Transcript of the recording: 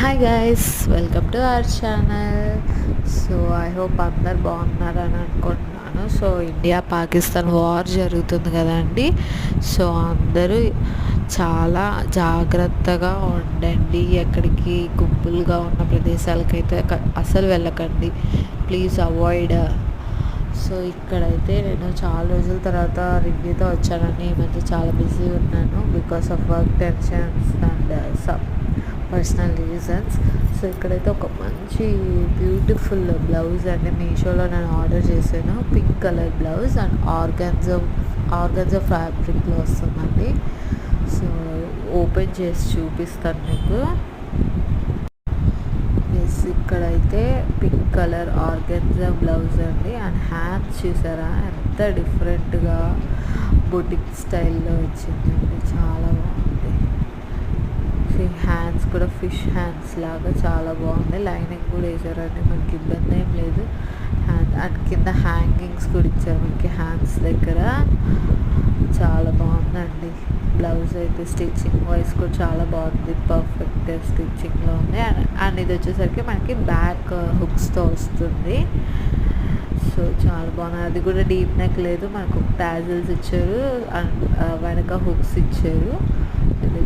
Hi guys, welcome to our channel. So I hope అందరు బాగున్నారని అనుకుంటున్నాను. సో ఇండియా పాకిస్తాన్ వార్ జరుగుతుంది కదండి. సో అందరూ చాలా జాగ్రత్తగా ఉండండి. ఎక్కడికి గుంపులుగా ఉన్న ప్రదేశాలకైతే అసలు వెళ్ళకండి. Please avoid. సో ఇక్కడైతే నేను చాలా రోజుల తర్వాత రివ్యూతో వచ్చానని ఈ మధ్య చాలా బిజీ ఉన్నాను because of work tensions and some personal reasons. So ఇక్కడైతే ఒక మంచి బ్యూటిఫుల్ బ్లౌజ్ అండి మీషోలో నేను ఆర్డర్ చేశాను. Pink colour blouse and organza ఫ్యాబ్రిక్లో వస్తుందండి. సో ఓపెన్ చేసి చూపిస్తాను మీకు. ఇక్కడైతే పింక్ కలర్ ఆర్గన్జా బ్లౌజ్ అండి. అండ్ హ్యాండ్స్ చూసారా ఎంత డిఫరెంట్గా బొటిక్ స్టైల్లో వచ్చిందండి, చాలా బాగుంది. హ్యాండ్స్ కూడా ఫిష్ హ్యాండ్స్ లాగా చాలా బాగుంది. లైనింగ్ కూడా వేసారండి, మనకి ఇబ్బంది ఏం లేదు. అండ్ కింద హ్యాంగింగ్స్ కూడా ఇచ్చారు మనకి హ్యాండ్స్ దగ్గర. చాలా బాగుందండి బ్లౌజ్ అయితే. స్టిచ్చింగ్ వైజ్ కూడా చాలా బాగుంది, పర్ఫెక్ట్ స్టిచ్చింగ్లో ఉంది. అండ్ ఇది వచ్చేసరికి మనకి బ్యాక్ హుక్స్తో వస్తుంది. సో చాలా బాగుంది. అది కూడా డీప్ నెక్ లేదు, మనకు టాజిల్స్ ఇచ్చారు అండ్ వెనక హుక్స్ ఇచ్చారు. ఇది